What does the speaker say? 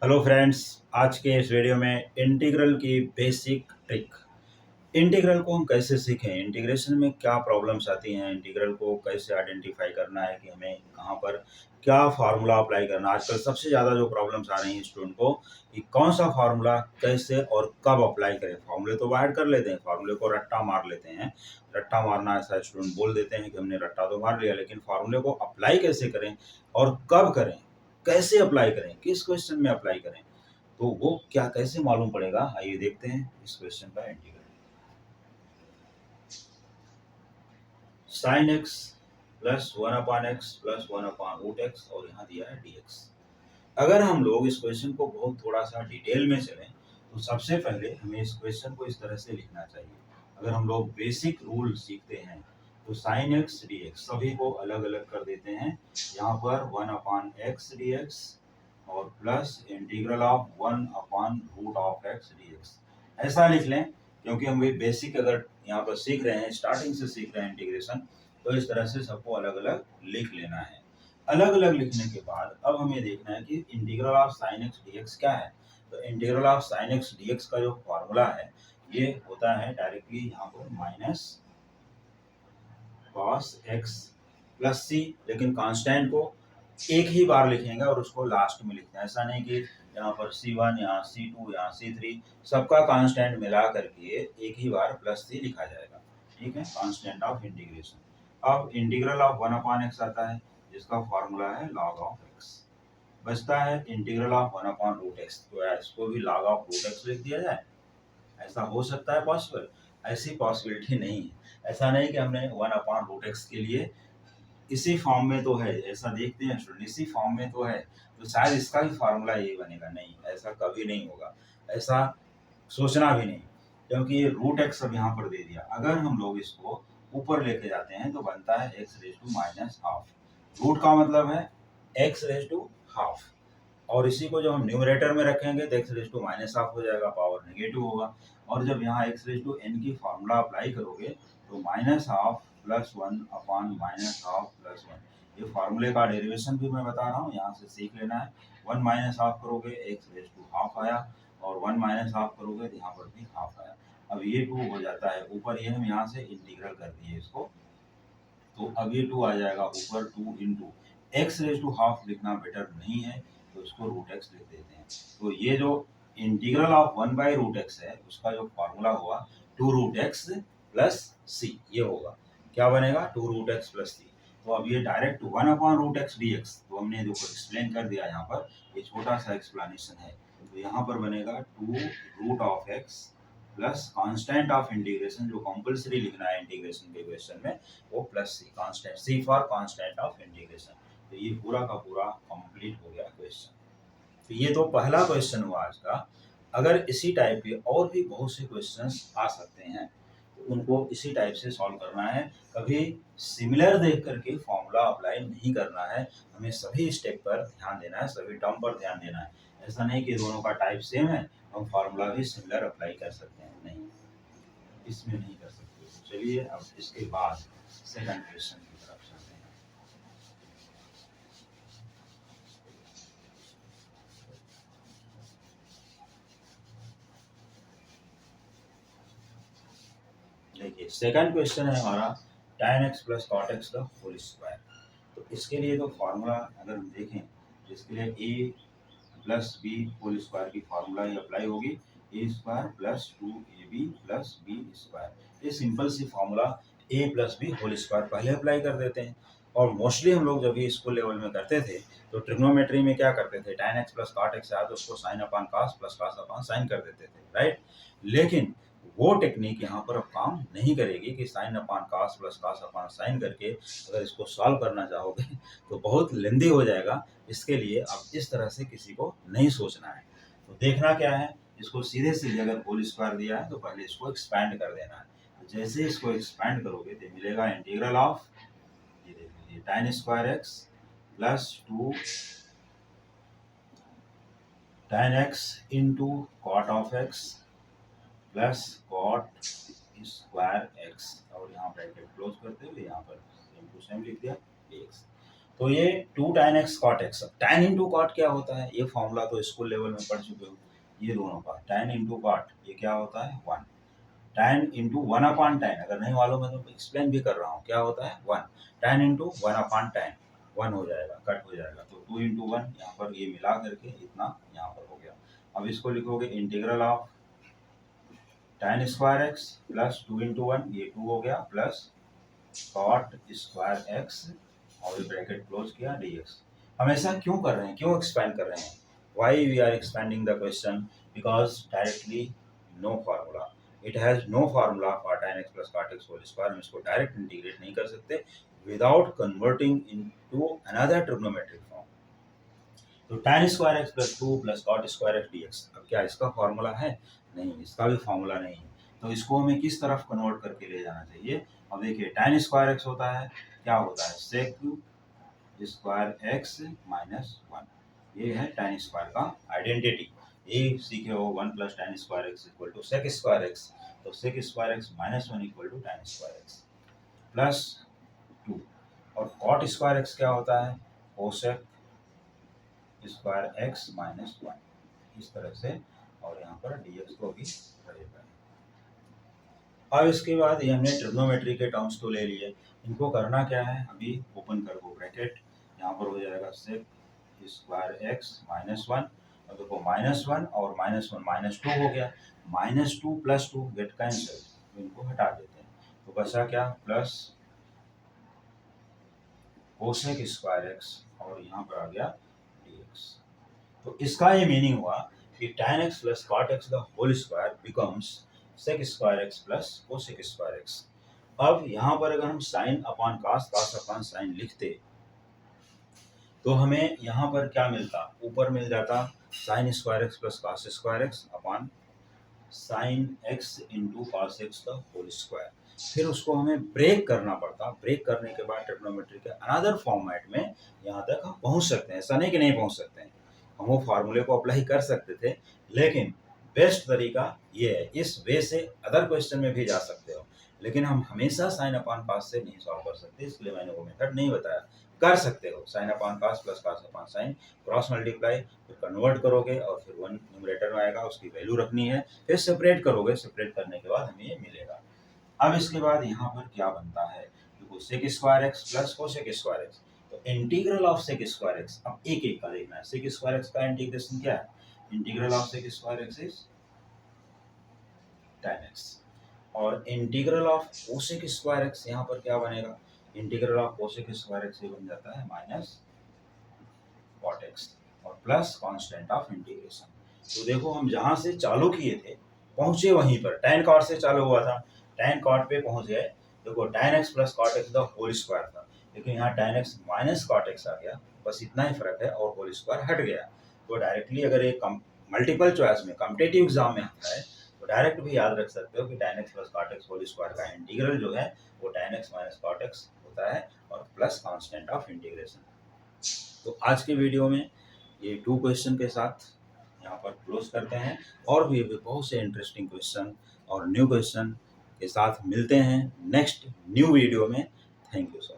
Hello friends. आज के इस वीडियो में इंटीग्रल की बेसिक ट्रिक। इंटीग्रल को हम कैसे सीखें, इंटीग्रेशन में क्या प्रॉब्लम्स आती हैं, इंटीग्रल को कैसे आइडेंटिफाई करना है कि हमें कहाँ पर क्या फार्मूला अप्लाई करना है। आजकल सबसे ज़्यादा जो प्रॉब्लम्स आ रही हैं स्टूडेंट को कि कौन सा फार्मूला कैसे और कब अप्लाई करें। फार्मूले तो बाहर कर लेते हैं, फार्मूले को रट्टा मार लेते हैं। रट्टा मारना ऐसा स्टूडेंट बोल देते हैं कि हमने रट्टा तो मार लिया, लेकिन फार्मूले को अप्लाई कैसे करें और कब करें, कैसे अप्लाई करें, किस क्वेश्चन में अप्लाई करें, तो वो क्या कैसे मालूम पड़ेगा। आइए देखते हैं इस क्वेश्चन का integral. Sine x plus one upon x plus one upon root x और यहाँ दिया है डी एक्स। अगर हम लोग इस क्वेश्चन को बहुत थोड़ा सा डिटेल में चलें तो सबसे पहले हमें इस क्वेश्चन को इस तरह से लिखना चाहिए। अगर हम लोग बेसिक रूल सीखते हैं तो साइन एक्स डी एक्स सभी को अलग अलग कर देते हैं। यहाँ पर one upon x d x और plus integral of one upon root of x d x, ऐसा लिख लें। क्योंकि हम भी बेसिक अगर यहाँ पर सीख रहे हैं, स्टार्टिंग से सीख रहे हैं इंटीग्रेशन, तो इस तरह से सबको अलग अलग लिख लेना है। अलग अलग लिखने के बाद अब हमें देखना है कि integral of sine x d x क्या है। तो integral of sine x d x का जो फॉर्मूला है ये होता है डायरेक्टली यहाँ पर माइनस कॉस एक्स प्लस सी, लेकिन कांस्टेंट को एक ही बार लिखेंगे और उसको लास्ट में लिखते हैं। ऐसा नहीं कि यहाँ पर C1 यहाँ C2 यहाँ C3 सबका कांस्टेंट मिला करके एक ही बार प्लस सी लिखा जाएगा। ठीक है, कांस्टेंट ऑफ इंटीग्रेशन। अब integral of one upon x आता है जिसका फॉर्मूला है लॉग ऑफ एक्स। बचता है integral of one upon root x, तो इसको भी लॉग ऑफ रूट एक्स लिख दिया जाए। ऐसा हो सकता है पॉसिबल? ऐसी पॉसिबिलिटी नहीं है। ऐसा नहीं कि हमने वन अपॉन रूट एक्स के लिए इसी फॉर्म में तो है, ऐसा देखते हैं स्टूडेंट, इसी फॉर्म में तो है तो शायद इसका भी फार्मूला यही बनेगा। नहीं, ऐसा कभी नहीं होगा, ऐसा सोचना भी नहीं। क्योंकि ये रूट एक्स अब यहाँ पर दे दिया, अगर हम लोग इसको ऊपर लेके जाते हैं तो बनता है x raise to minus half. Root का मतलब है एक्स रेज टू हाफ, और इसी को जब हम न्यूमरेटर में रखेंगे तो x raise to minus half हो जाएगा, पावर नेगेटिव होगा। और जब यहाँ एक्स रेज टू एन की फार्मूला अप्लाई करोगे तो minus half plus one upon minus half plus one, ये फार्मूले का डेरिवेशन भी मैं बता रहा हूँ, यहाँ से सीख लेना है। वन माइनस हाफ करोगे एक्स रेज टू हाफ आया, और वन माइनस हाफ करोगे तो यहाँ पर भी हाफ आया। अब ये टू हो जाता है ऊपर, ये हम यहाँ से इंटीग्रल कर दिए इसको, तो अब ये टू आ जाएगा ऊपर, two into x raise to half लिखना बेटर नहीं है तो इसको रूट एक्स लिख देते हैं। तो ये जो integral of one by root x है उसका जो फॉर्मूला हुआ two root x plus c, ये होगा। क्या बनेगा? Two root x plus c. तो अब ये direct one upon root x d x, तो हमने जो एक्सप्लेन कर दिया यहाँ पर, ये छोटा सा एक्सप्लेनेशन है। तो यहाँ पर बनेगा two root of x plus constant of integration, जो कंपलसरी लिखना है इंटीग्रेशन के क्वेश्चन में, वो plus c, constant c for constant of integration. तो ये पूरा का पूरा कंप्लीट हो गया क्वेश्चन। तो ये तो पहला क्वेश्चन हुआ आज का। अगर इसी टाइप के और भी बहुत से क्वेश्चंस आ सकते हैं तो उनको इसी टाइप से सॉल्व करना है। कभी सिमिलर देख करके फॉर्मूला अप्लाई नहीं करना है, हमें सभी स्टेप पर ध्यान देना है, सभी टर्म पर ध्यान देना है। ऐसा नहीं कि दोनों का टाइप सेम है हम फार्मूला भी सिमिलर अप्लाई कर सकते हैं, नहीं, इसमें नहीं कर सकते। तो चलिए अब इसके बाद सेकंड क्वेश्चन की तरफ चलते हैं। देखिए सेकंड क्वेश्चन है हमारा tan x plus cot x का होल स्क्वायर। तो इसके लिए तो फॉर्मूला अगर हम देखें तो इसके लिए a plus B whole square की फार्मूला ही अप्लाई होगी, A square plus two A B plus B square. ये सिंपल सी formula A plus B whole square पहले अप्लाई कर देते हैं। और मोस्टली हम लोग जब ये स्कूल लेवल में करते थे तो ट्रिग्नोमेट्री में क्या करते थे, tan x plus cot x आया तो उसको sine upon cos plus cos upon sine कर देते थे, राइट। लेकिन वो टेक्निक यहाँ पर अब काम नहीं करेगी कि sine upon cos plus cos upon sine करके अगर इसको सॉल्व करना चाहोगे तो बहुत लेंदी हो जाएगा। इसके लिए अब इस तरह से किसी को नहीं सोचना है। तो देखना क्या है, इसको सीधे सीधे अगर होल स्क्वायर दिया है तो पहले इसको एक्सपैंड कर देना है। तो जैसे इसको एक्सपैंड करोगे तो मिलेगा इंटीग्रल ऑफ, ये देख लीजिए, tan square x plus two tan x into cot of x plus cot square x, और यहाँ ब्रैकेट क्लोज करते हुए यहाँ पर सेम टू सेम लिख दिया एक्स। तो ये 2 tan x cot x, tan into cot क्या होता है, ये फॉर्मूला तो स्कूल लेवल में पढ़ चुके हो, ये दोनों का tan इंटू कॉट ये क्या होता है 1, tan इंटू 1/tan, अगर नहीं मालूम है तो एक्सप्लेन भी कर रहा हूँ, क्या होता है 1, tan इंटू 1/tan 1 हो जाएगा, कट हो जाएगा, तो 2 इंटू 1 यहाँ पर ये मिला करके इतना यहाँ पर हो गया। अब इसको लिखोगे integral of tan square x plus 2 into 1 ये 2 हो गया प्लस कॉट स्क्वायर एक्स और ब्रैकेट क्लोज किया dx। हम ऐसा क्यों कर रहे हैं, क्यों एक्सपैंड कर रहे हैं, why we are expanding the question, because directly no formula, it has no formula for tan x plus cot x whole square, हम इसको डायरेक्ट इंटीग्रेट नहीं कर सकते without converting into another trigonometric form. तो tan square x plus 2 plus cot square x dx, अब क्या इसका formula है, नहीं, इसका भी फार्मूला नहीं है, तो इसको हमें किस तरफ कन्वर्ट करके ले जाना चाहिए। अब देखिए tan स्क्वायर एक्स होता है, क्या होता है sec स्क्वायर एक्स माइनस 1, ये है tan स्क्वायर का आइडेंटिटी, ये सीखे हो 1 plus tan square x equal to sec square x, तो sec स्क्वायर एक्स माइनस 1 equal to tan square x plus 2, और cot स्क्वायर एक्स क्या होता है cosec स्क्वायर एक्स माइनस 1, इस तरह से, और यहाँ पर dx को भी रहेगा। अब इसके बाद ये हमने ट्रिग्नोमेट्री के टर्म्स तो ले लिए, इनको करना क्या है, अभी ओपन कर दो ब्रैकेट, यहाँ पर हो जाएगा sec स्क्वायर एक्स माइनस 1, और देखो -1 और -1 -2 हो गया, -2 प्लस 2 गेट कैंसिल, तो इनको हटा देते हैं, तो बचा क्या प्लस कोसेक स्क्वायर एक्स और यहाँ पर आ गया dx। तो इसका ये मीनिंग हुआ कि tan x plus cot x the whole square becomes sec square x plus cosec square x। अब यहाँ पर अगर हम sine upon cos, cos upon sine लिखते तो हमें यहाँ पर क्या मिलता, ऊपर मिल जाता sine square x plus cos square x upon sine x into cos x का होल स्क्वायर, फिर उसको हमें ब्रेक करना पड़ता, ब्रेक करने के बाद ट्रिग्नोमेट्री के अनदर फॉर्मेट में यहाँ तक हम पहुँच सकते हैं, ऐसा नहीं कि नहीं पहुँच सकते हैं, हम वो फार्मूले को अप्लाई कर सकते थे, लेकिन बेस्ट तरीका ये है, इस वे से अदर क्वेश्चन में भी जा सकते हो, लेकिन हम हमेशा साइन अपॉन कास से नहीं सॉल्व कर सकते, इसलिए मैंने वो मेथड नहीं बताया। कर सकते हो sine upon cos plus cos upon sine, cross multiply, फिर कन्वर्ट करोगे और फिर 1 न्यूमरेटर में आएगा, उसकी वैल्यू रखनी है, फिर सेपरेट करोगे, सेपरेट करने के बाद हमें ये मिलेगा। अब इसके बाद यहाँ पर क्या बनता है, देखो sec square x plus cosec square x, तो integral of sec square x, अब एक एक का देखना है, सेक स्क्वायर एक्स का इंटीग्रेशन क्या है, integral of sec square x is tan x, और integral of cosec square x यहाँ पर क्या बनेगा, integral of cosec square x ये बन जाता है माइनस कॉट एक्स और प्लस कांस्टेंट ऑफ इंटीग्रेशन। तो देखो हम जहाँ से चालू किए थे पहुँचे वहीं पर, tan कॉट से चालू हुआ था, tan कॉट पे पहुँच गए, देखो tan x plus cot x the whole square था, लेकिन यहाँ tan x minus cot x आ गया, बस इतना ही फर्क है, और होल स्क्वायर हट गया। तो डायरेक्टली अगर एक मल्टीपल चॉइस में कॉम्पिटिटिव एग्जाम में आता है तो डायरेक्ट भी याद रख सकते हो कि tan x plus cot x whole square का इंटीग्रल जो है वो tan x minus cot x होता है और प्लस कांस्टेंट ऑफ इंटीग्रेशन। तो आज के वीडियो में ये 2 क्वेश्चन के साथ यहाँ पर क्लोज करते हैं, और भी बहुत से इंटरेस्टिंग क्वेश्चन और न्यू क्वेश्चन के साथ मिलते हैं नेक्स्ट न्यू वीडियो में। Thank you so much.